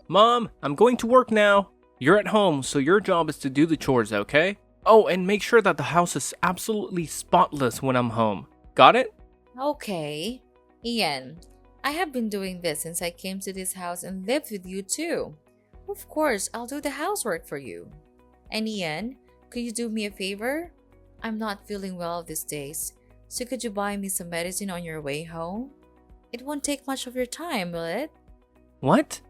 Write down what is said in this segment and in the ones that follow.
Mom, I'm going to work now. You're at home, so your job is to do the chores, okay? Oh, and make sure that the house is absolutely spotless when I'm home. Got it? Okay. Ian, I have been doing this since I came to this house and lived with you too. Of course, I'll do the housework for you. And Ian, could you do me a favor? I'm not feeling well these days, so could you buy me some medicine on your way home? It won't take much of your time, will it? What?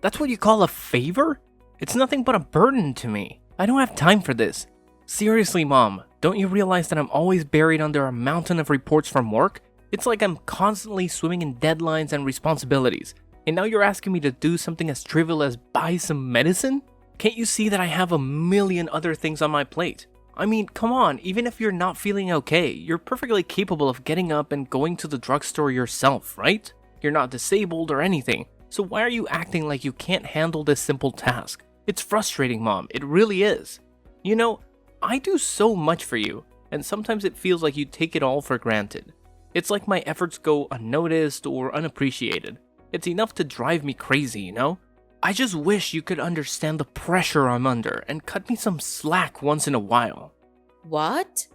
That's what you call a favor? It's nothing but a burden to me. I don't have time for this. Seriously, Mom, don't you realize that I'm always buried under a mountain of reports from work? It's like I'm constantly swimming in deadlines and responsibilities. And now you're asking me to do something as trivial as buy some medicine? Can't you see that I have a million other things on my plate? I mean, come on, even if you're not feeling okay, you're perfectly capable of getting up and going to the drugstore yourself, right? You're not disabled or anything, so why are you acting like you can't handle this simple task? It's frustrating, Mom, it really is. You know, I do so much for you, and sometimes it feels like you take it all for granted. It's like my efforts go unnoticed or unappreciated. It's enough to drive me crazy, you know? I just wish you could understand the pressure I'm under and cut me some slack once in a while. What?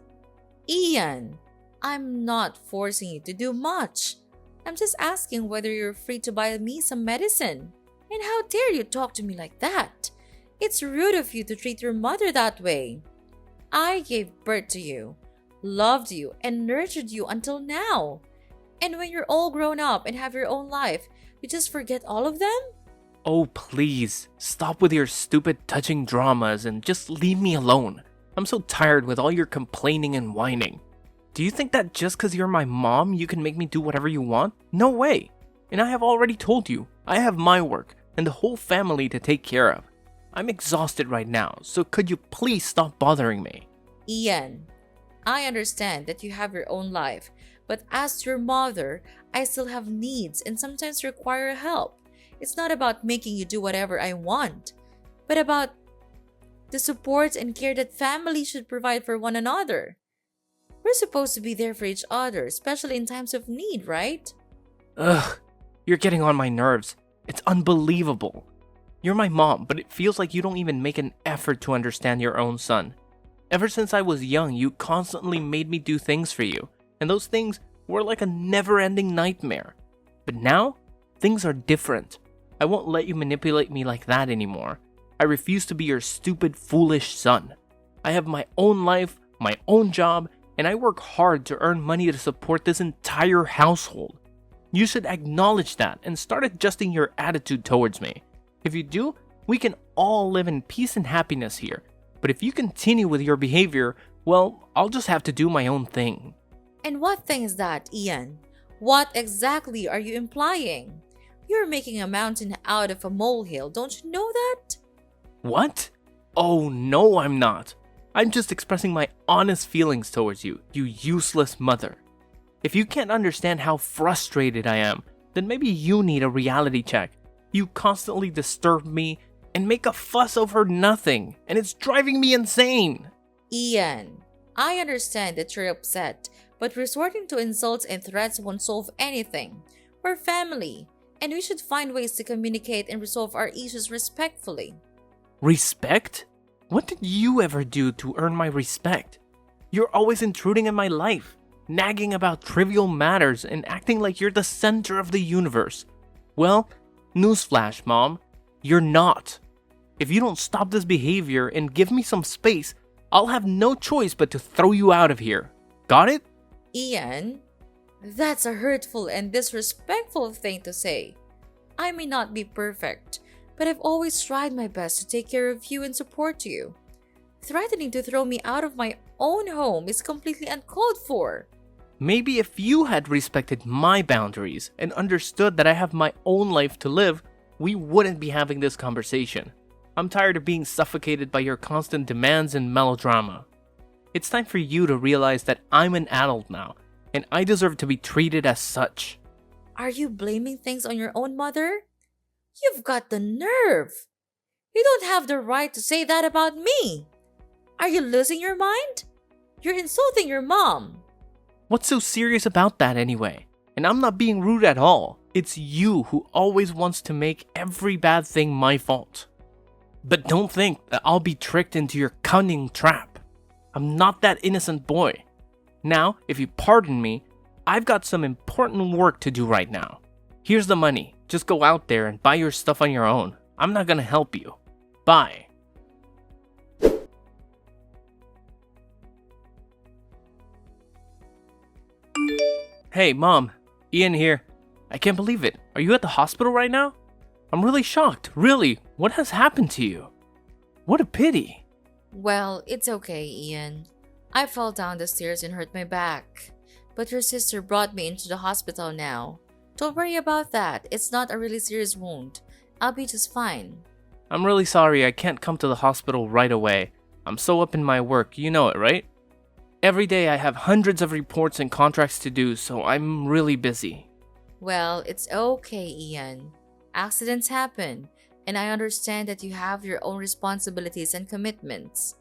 Ian, I'm not forcing you to do much. I'm just asking whether you're free to buy me some medicine. And how dare you talk to me like that? It's rude of you to treat your mother that way. I gave birth to you, loved you, and nurtured you until now. And when you're all grown up and have your own life, you just forget all of them? Oh, please, stop with your stupid touching dramas and just leave me alone. I'm so tired with all your complaining and whining. Do you think that just because you're my mom, you can make me do whatever you want? No way. And I have already told you, I have my work and the whole family to take care of. I'm exhausted right now, so could you please stop bothering me? Ian, I understand that you have your own life, but as your mother, I still have needs and sometimes require help. It's not about making you do whatever I want, but about the support and care that families should provide for one another. We're supposed to be there for each other, especially in times of need, right? Ugh, you're getting on my nerves. It's unbelievable. You're my mom, but it feels like you don't even make an effort to understand your own son. Ever since I was young, you constantly made me do things for you, and those things were like a never-ending nightmare. But now, things are different. I won't let you manipulate me like that anymore. I refuse to be your stupid, foolish son. I have my own life, my own job, and I work hard to earn money to support this entire household. You should acknowledge that and start adjusting your attitude towards me. If you do, we can all live in peace and happiness here. But if you continue with your behavior, well, I'll just have to do my own thing. And what thing is that, Ian? What exactly are you implying? You're making a mountain out of a molehill, don't you know that? What? Oh, no, I'm not. I'm just expressing my honest feelings towards you, you useless mother. If you can't understand how frustrated I am, then maybe you need a reality check. You constantly disturb me and make a fuss over nothing, and it's driving me insane. Ian, I understand that you're upset, but resorting to insults and threats won't solve anything. We're family, and we should find ways to communicate and resolve our issues respectfully. Respect? What did you ever do to earn my respect? You're always intruding in my life, nagging about trivial matters and acting like you're the center of the universe. Well, newsflash, Mom, you're not. If you don't stop this behavior and give me some space, I'll have no choice but to throw you out of here. Got it? Ian, that's a hurtful and disrespectful thing to say. I may not be perfect, but I've always tried my best to take care of you and support you. Threatening to throw me out of my own home is completely uncalled for. Maybe if you had respected my boundaries and understood that I have my own life to live, we wouldn't be having this conversation. I'm tired of being suffocated by your constant demands and melodrama. It's time for you to realize that I'm an adult now, and I deserve to be treated as such. Are you blaming things on your own mother? You've got the nerve. You don't have the right to say that about me. Are you losing your mind? You're insulting your mom. What's so serious about that anyway? And I'm not being rude at all. It's you who always wants to make every bad thing my fault. But don't think that I'll be tricked into your cunning trap. I'm not that innocent boy. Now, if you pardon me, I've got some important work to do right now. Here's the money. Just go out there and buy your stuff on your own. I'm not gonna help you. Bye. Hey, Mom. Ian here. I can't believe it. Are you at the hospital right now? I'm really shocked. Really. What has happened to you? What a pity. Well, it's okay, Ian. I fell down the stairs and hurt my back. But your sister brought me into the hospital now. Don't worry about that. It's not a really serious wound. I'll be just fine. I'm really sorry I can't come to the hospital right away. I'm so up in my work, you know it, right? Every day I have hundreds of reports and contracts to do, so I'm really busy. Well, it's okay, Ian. Accidents happen, and I understand that you have your own responsibilities and commitments.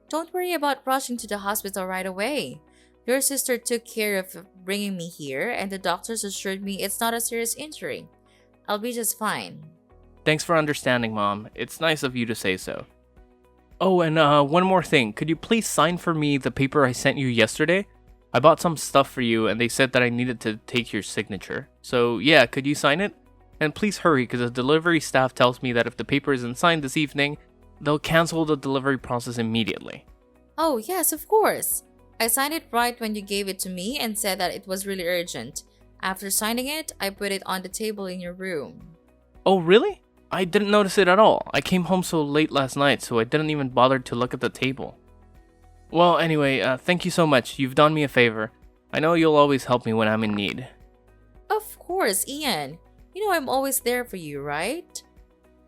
Don't worry about rushing to the hospital right away. Your sister took care of bringing me here, and the doctors assured me it's not a serious injury. I'll be just fine. Thanks for understanding, Mom. It's nice of you to say so. Oh, and one more thing. Could you please sign for me the paper I sent you yesterday? I bought some stuff for you, and they said that I needed to take your signature. So yeah, could you sign it? And please hurry, because the delivery staff tells me that if the paper isn't signed this evening, they'll cancel the delivery process immediately. Oh, yes, of course. I signed it right when you gave it to me and said that it was really urgent. After signing it, I put it on the table in your room. Oh, really? I didn't notice it at all. I came home so late last night, so I didn't even bother to look at the table. Well, anyway, thank you so much. You've done me a favor. I know you'll always help me when I'm in need. Of course, Ian. You know I'm always there for you, right?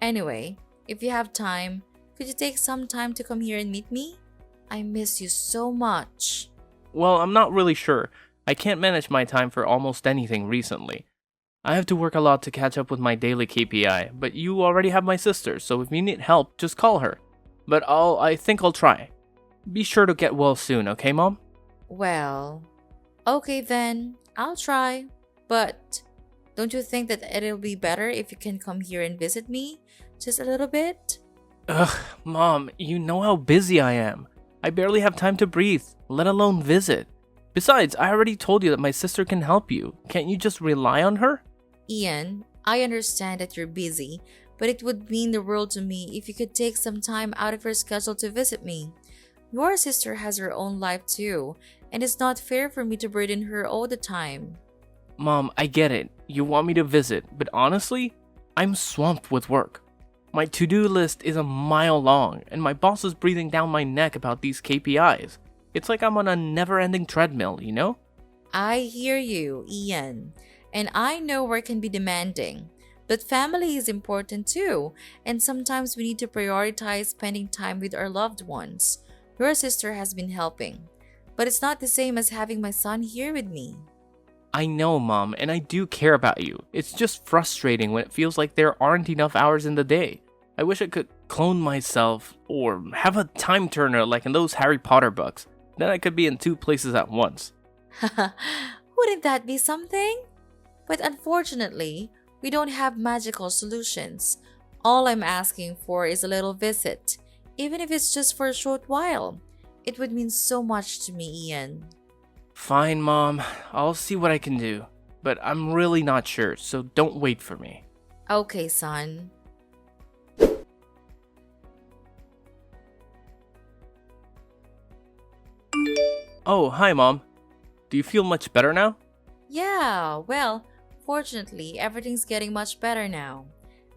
Anyway, if you have time, could you take some time to come here and meet me? I miss you so much. Well, I'm not really sure. I can't manage my time for almost anything recently. I have to work a lot to catch up with my daily KPI, but you already have my sister, so if you need help, just call her. But I think I'll try. Be sure to get well soon, okay, Mom? Well, okay then. I'll try. But don't you think that it'll be better if you can come here and visit me? Just a little bit? Ugh, Mom, you know how busy I am. I barely have time to breathe, let alone visit. Besides, I already told you that my sister can help you. Can't you just rely on her? Ian, I understand that you're busy, but it would mean the world to me if you could take some time out of your schedule to visit me. Your sister has her own life too, and it's not fair for me to burden her all the time. Mom, I get it. You want me to visit, but honestly, I'm swamped with work. My to-do list is a mile long, and my boss is breathing down my neck about these KPIs. It's like I'm on a never-ending treadmill, you know? I hear you, Ian, and I know work can be demanding. But family is important too, and sometimes we need to prioritize spending time with our loved ones. Your sister has been helping, but it's not the same as having my son here with me. I know, Mom, and I do care about you. It's just frustrating when it feels like there aren't enough hours in the day. I wish I could clone myself or have a time turner like in those Harry Potter books. Then I could be in two places at once. Wouldn't that be something? But unfortunately, we don't have magical solutions. All I'm asking for is a little visit, even if it's just for a short while. It would mean so much to me, Ian. Fine, Mom. I'll see what I can do. But I'm really not sure, so don't wait for me. Okay, son. Oh, hi, Mom. Do you feel much better now? Yeah, well, fortunately, everything's getting much better now.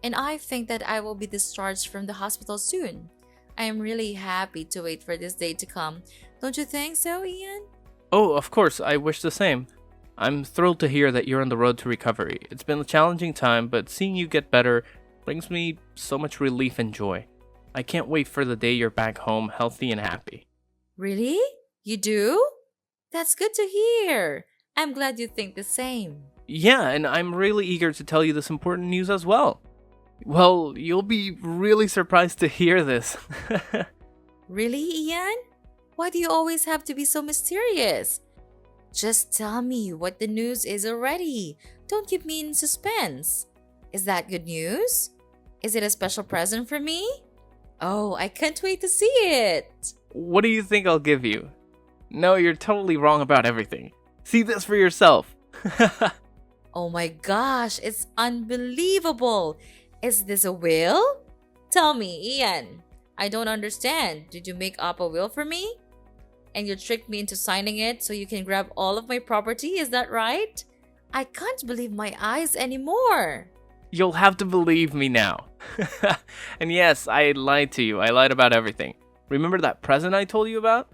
And I think that I will be discharged from the hospital soon. I am really happy to wait for this day to come. Don't you think so, Ian? Oh, of course, I wish the same. I'm thrilled to hear that you're on the road to recovery. It's been a challenging time, but seeing you get better brings me so much relief and joy. I can't wait for the day you're back home healthy and happy. Really? You do? That's good to hear. I'm glad you think the same. Yeah, and I'm really eager to tell you this important news as well. Well, you'll be really surprised to hear this. Really, Ian? Why do you always have to be so mysterious? Just tell me what the news is already. Don't keep me in suspense. Is that good news? Is it a special present for me? Oh, I can't wait to see it. What do you think I'll give you? No, you're totally wrong about everything. See this for yourself. Oh my gosh, it's unbelievable. Is this a will? Tell me, Ian. I don't understand. Did you make up a will for me? And you tricked me into signing it so you can grab all of my property, is that right? I can't believe my eyes anymore. You'll have to believe me now. And yes, I lied to you. I lied about everything. Remember that present I told you about?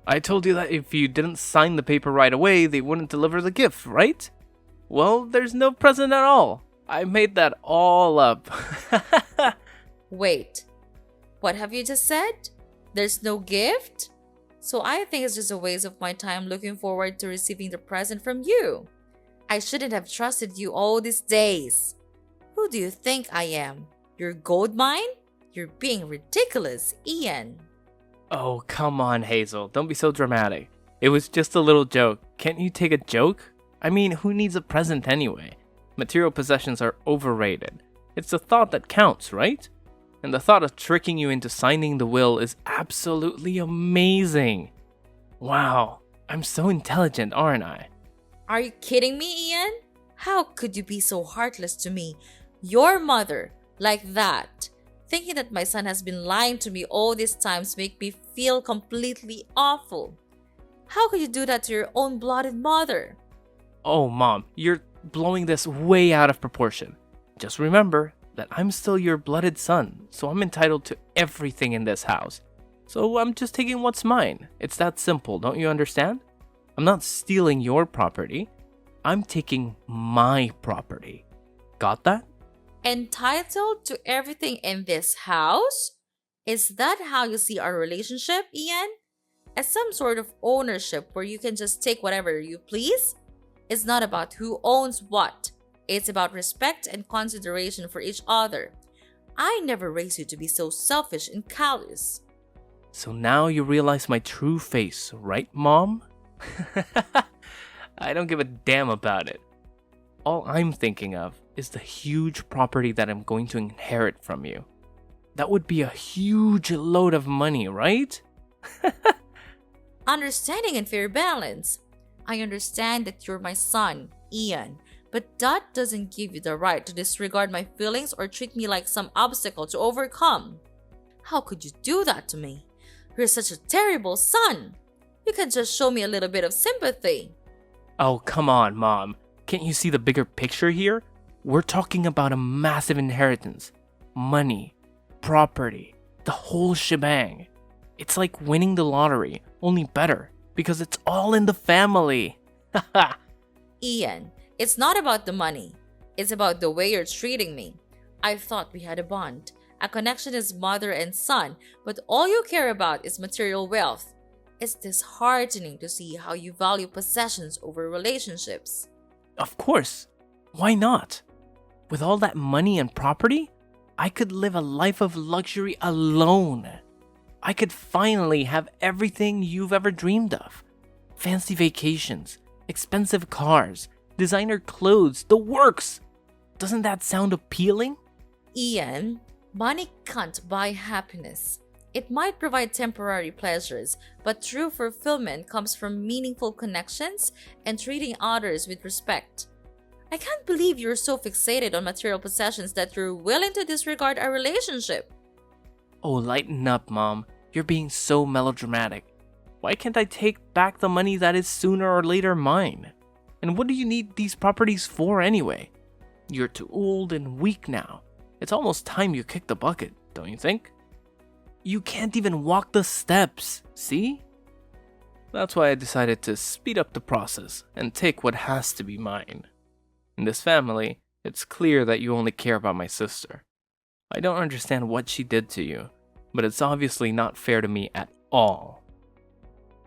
I told you that if you didn't sign the paper right away, they wouldn't deliver the gift, right? Well, there's no present at all. I made that all up. Wait, what have you just said? There's no gift? So I think it's just a waste of my time looking forward to receiving the present from you. I shouldn't have trusted you all these days. Who do you think I am? Your gold mine? You're being ridiculous, Ian. Oh, come on, Hazel. Don't be so dramatic. It was just a little joke. Can't you take a joke? I mean, who needs a present anyway? Material possessions are overrated. It's the thought that counts, right? And the thought of tricking you into signing the will is absolutely amazing. Wow, I'm so intelligent, aren't I? Are you kidding me, Ian? How could you be so heartless to me, your mother, like that? Thinking that my son has been lying to me all these times make me feel completely awful. How could you do that to your own blooded mother? Oh, Mom, you're blowing this way out of proportion. Just remember that I'm still your blooded son, so I'm entitled to everything in this house. So I'm just taking what's mine. It's that simple, don't you understand? I'm not stealing your property. I'm taking my property. Got that? Entitled to everything in this house? Is that how you see our relationship, Ian? As some sort of ownership where you can just take whatever you please? It's not about who owns what. It's about respect and consideration for each other. I never raised you to be so selfish and callous. So now you realize my true face, right, Mom? I don't give a damn about it. All I'm thinking of is the huge property that I'm going to inherit from you. That would be a huge load of money, right? Understanding and fair balance. I understand that you're my son, Ian, but that doesn't give you the right to disregard my feelings or treat me like some obstacle to overcome. How could you do that to me? You're such a terrible son. You can just show me a little bit of sympathy. Oh, come on, Mom. Can't you see the bigger picture here? We're talking about a massive inheritance. Money, property, the whole shebang. It's like winning the lottery, only better, because it's all in the family. Ian, it's not about the money. It's about the way you're treating me. I thought we had a bond, a connection as mother and son, but all you care about is material wealth. It's disheartening to see how you value possessions over relationships. Of course. Why not? With all that money and property, I could live a life of luxury alone. I could finally have everything you've ever dreamed of. Fancy vacations, expensive cars, designer clothes, the works. Doesn't that sound appealing? Ian, money can't buy happiness. It might provide temporary pleasures, but true fulfillment comes from meaningful connections and treating others with respect. I can't believe you're so fixated on material possessions that you're willing to disregard our relationship. Oh, lighten up, Mom. You're being so melodramatic. Why can't I take back the money that is sooner or later mine? And what do you need these properties for anyway? You're too old and weak now. It's almost time you kicked the bucket, don't you think? You can't even walk the steps, see? That's why I decided to speed up the process and take what has to be mine. In this family, it's clear that you only care about my sister. I don't understand what she did to you, but it's obviously not fair to me at all.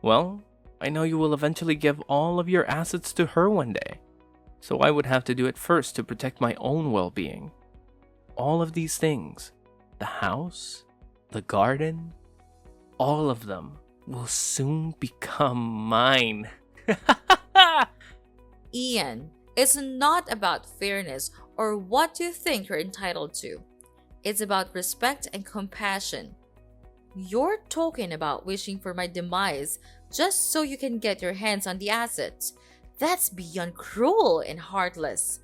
Well, I know you will eventually give all of your assets to her one day, so I would have to do it first to protect my own well-being. All of these things, the house, the garden, all of them will soon become mine. Ian, It's not about fairness or what you think you're entitled to. It's about respect and compassion. You're talking about wishing for my demise just so you can get your hands on the assets. That's beyond cruel and heartless.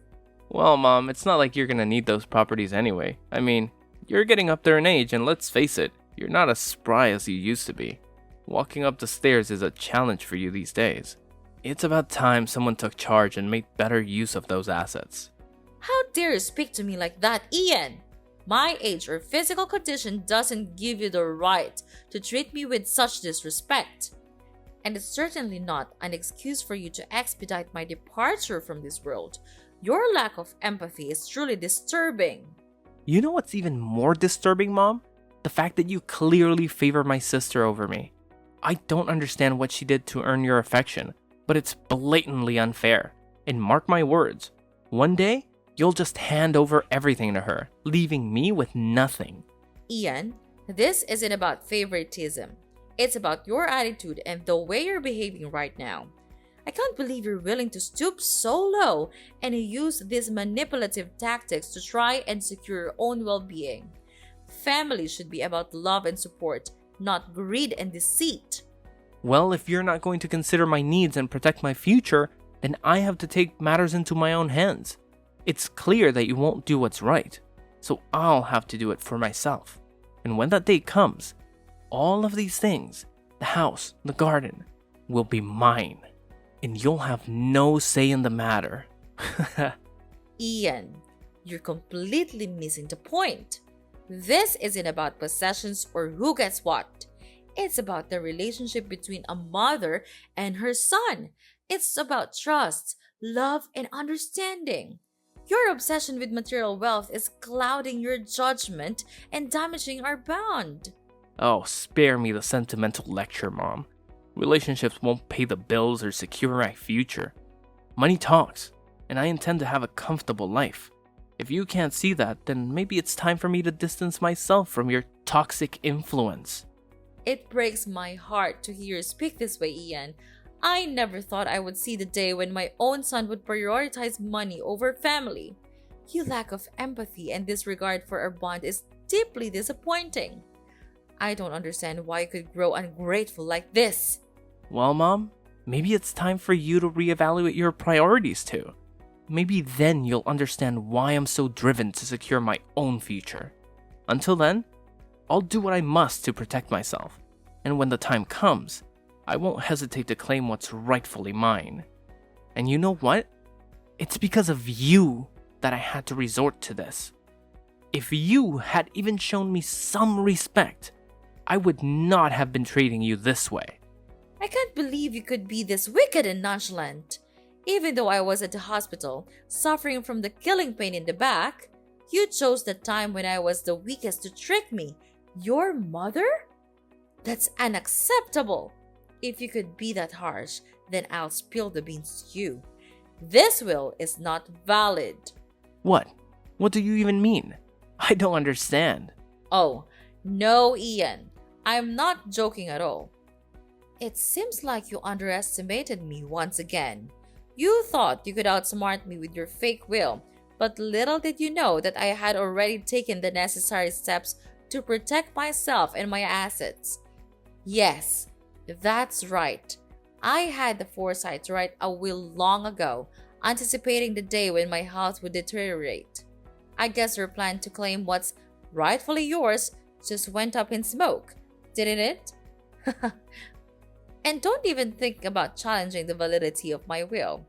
Well, Mom, it's not like you're gonna need those properties anyway. I mean, you're getting up there in age, and let's face it, you're not as spry as you used to be. Walking up the stairs is a challenge for you these days. It's about time someone took charge and made better use of those assets. How dare you speak to me like that, Ian? My age or physical condition doesn't give you the right to treat me with such disrespect. And it's certainly not an excuse for you to expedite my departure from this world. Your lack of empathy is truly disturbing. You know what's even more disturbing, Mom? The fact that you clearly favor my sister over me. I don't understand what she did to earn your affection, but it's blatantly unfair. And mark my words, one day, you'll just hand over everything to her, leaving me with nothing. Ian, this isn't about favoritism. It's about your attitude and the way you're behaving right now. I can't believe you're willing to stoop so low and use these manipulative tactics to try and secure your own well-being. Family should be about love and support, not greed and deceit. Well, if you're not going to consider my needs and protect my future, then I have to take matters into my own hands. It's clear that you won't do what's right, so I'll have to do it for myself. And when that day comes, all of these things, the house, the garden, will be mine. And you'll have no say in the matter. Ian, you're completely missing the point. This isn't about possessions or who gets what. It's about the relationship between a mother and her son. It's about trust, love, and understanding. Your obsession with material wealth is clouding your judgment and damaging our bond. Oh, spare me the sentimental lecture, Mom. Relationships won't pay the bills or secure my future. Money talks, and I intend to have a comfortable life. If you can't see that, then maybe it's time for me to distance myself from your toxic influence. It breaks my heart to hear you speak this way, Ian. I never thought I would see the day when my own son would prioritize money over family. Your lack of empathy and disregard for our bond is deeply disappointing. I don't understand why you could grow ungrateful like this. Well, Mom, maybe it's time for you to reevaluate your priorities too. Maybe then you'll understand why I'm so driven to secure my own future. Until then, I'll do what I must to protect myself. And when the time comes, I won't hesitate to claim what's rightfully mine. And you know what? It's because of you that I had to resort to this. If you had even shown me some respect, I would not have been treating you this way. I can't believe you could be this wicked and nonchalant. Even though I was at the hospital, suffering from the killing pain in the back, you chose the time when I was the weakest to trick me. Your mother? That's unacceptable. If you could be that harsh, then I'll spill the beans to you. This will is not valid. What? What do you even mean? I don't understand. Oh, no, Ian. I'm not joking at all. It seems like you underestimated me once again. You thought you could outsmart me with your fake will, but little did you know that I had already taken the necessary steps to protect myself and my assets. Yes, that's right. I had the foresight to write a will long ago, anticipating the day when my health would deteriorate. I guess your plan to claim what's rightfully yours just went up in smoke, didn't it? And don't even think about challenging the validity of my will.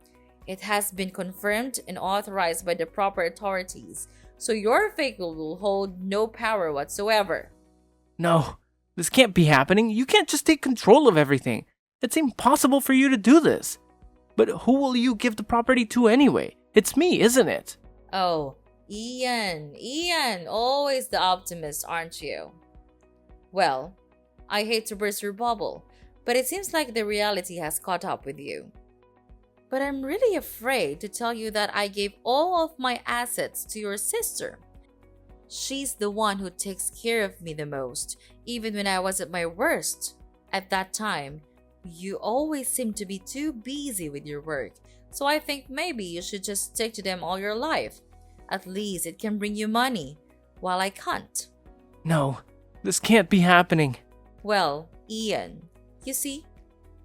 It has been confirmed and authorized by the proper authorities, so your fake will hold no power whatsoever. No, this can't be happening. You can't just take control of everything. It's impossible for you to do this. But who will you give the property to anyway? It's me, isn't it? Oh, Ian, always the optimist, aren't you? Well, I hate to burst your bubble, but it seems like the reality has caught up with you. But I'm really afraid to tell you that I gave all of my assets to your sister. She's the one who takes care of me the most, even when I was at my worst. At that time, you always seemed to be too busy with your work, So I think maybe you should just stick to them all your life. At least it can bring you money, while I can't. No, this can't be happening. Well, Ian, you see,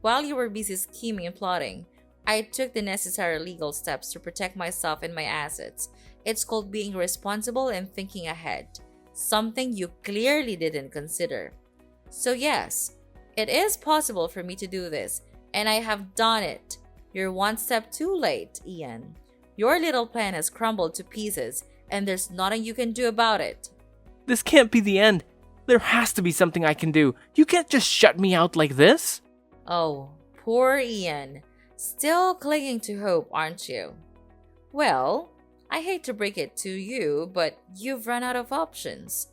while you were busy scheming and plotting, I took the necessary legal steps to protect myself and my assets. It's called being responsible and thinking ahead, something you clearly didn't consider. So yes, it is possible for me to do this, and I have done it. You're one step too late, Ian. Your little plan has crumbled to pieces, and there's nothing you can do about it. This can't be the end. There has to be something I can do. You can't just shut me out like this. Oh, poor Ian. Still clinging to hope, aren't you? Well, I hate to break it to you, but you've run out of options.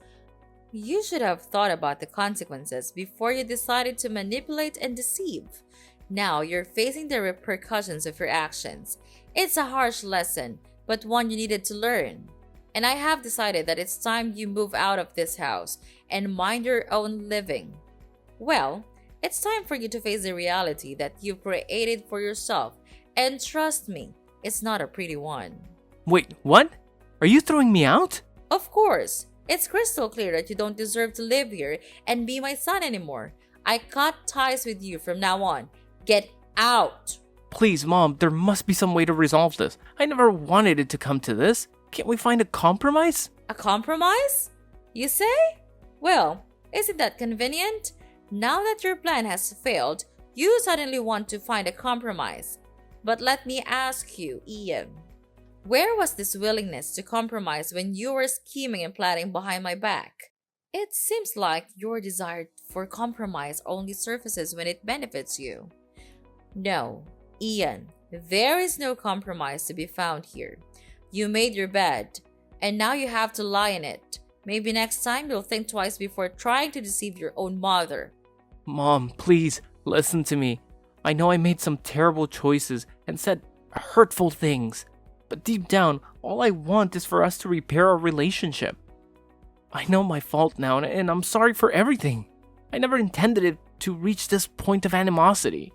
You should have thought about the consequences before you decided to manipulate and deceive. Now you're facing the repercussions of your actions. It's a harsh lesson, but one you needed to learn. And I have decided that it's time you move out of this house and mind your own living. Well, it's time for you to face the reality that you've created for yourself, and trust me, it's not a pretty one. Wait, what? Are you throwing me out? Of course, it's crystal clear that you don't deserve to live here and be my son anymore. I cut ties with you from now on. Get out! Please, Mom, there must be some way to resolve this. I never wanted it to come to this. Can't we find a compromise? A compromise? You say? Well, isn't that convenient? Now that your plan has failed, you suddenly want to find a compromise. But let me ask you, Ian, where was this willingness to compromise when you were scheming and plotting behind my back? It seems like your desire for compromise only surfaces when it benefits you. No, Ian, there is no compromise to be found here. You made your bed, and now you have to lie in it. Maybe next time you'll think twice before trying to deceive your own mother. Mom, please, listen to me. I know I made some terrible choices and said hurtful things, but deep down, all I want is for us to repair our relationship. I know my fault now, and I'm sorry for everything. I never intended it to reach this point of animosity.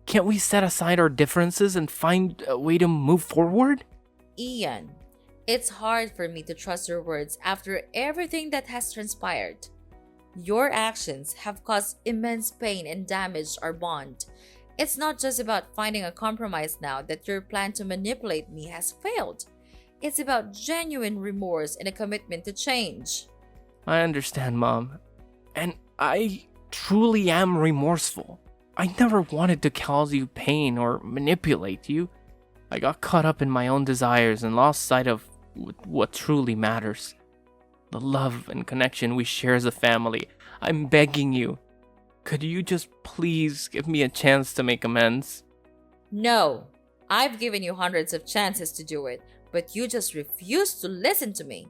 Can't we set aside our differences and find a way to move forward? Ian, it's hard for me to trust your words after everything that has transpired. Your actions have caused immense pain and damaged our bond. It's not just about finding a compromise now that your plan to manipulate me has failed. It's about genuine remorse and a commitment to change. I understand, Mom. And I truly am remorseful. I never wanted to cause you pain or manipulate you. I got caught up in my own desires and lost sight of what truly matters. The love and connection we share as a family. I'm begging you. Could you just please give me a chance to make amends? No, I've given you hundreds of chances to do it, but you just refuse to listen to me.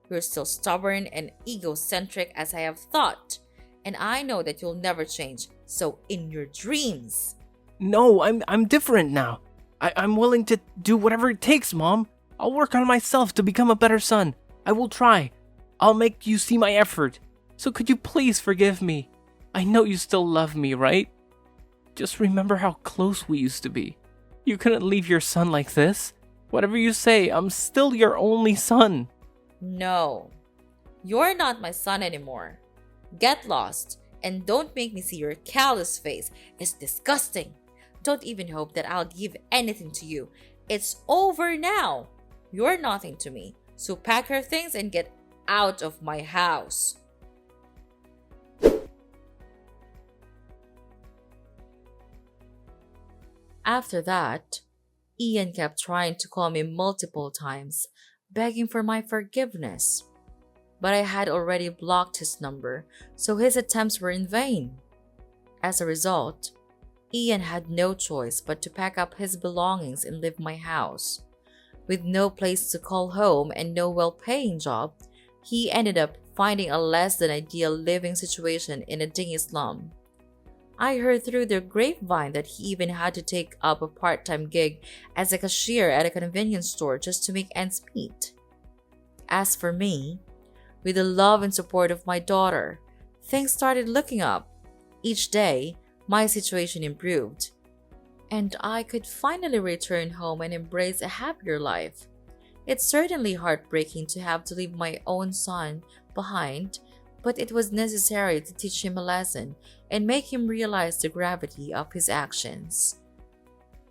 You're still stubborn and egocentric as I have thought, and I know that you'll never change, so in your dreams. No, I'm different now. I'm willing to do whatever it takes, Mom. I'll work on myself to become a better son. I will try. I'll make you see my effort. So could you please forgive me? I know you still love me, right? Just remember how close we used to be. You couldn't leave your son like this. Whatever you say, I'm still your only son. No, you're not my son anymore. Get lost and don't make me see your callous face. It's disgusting. Don't even hope that I'll give anything to you. It's over now. You're nothing to me. So pack your things and get out of my house. After that, Ian kept trying to call me multiple times, begging for my forgiveness. But I had already blocked his number, so his attempts were in vain. As a result, Ian had no choice but to pack up his belongings and leave my house. With no place to call home and no well-paying job, he ended up finding a less than ideal living situation in a dingy slum. I heard through the grapevine that he even had to take up a part-time gig as a cashier at a convenience store just to make ends meet. As for me, with the love and support of my daughter, things started looking up. Each day, my situation improved. and I could finally return home and embrace a happier life. It's certainly heartbreaking to have to leave my own son behind, but it was necessary to teach him a lesson and make him realize the gravity of his actions.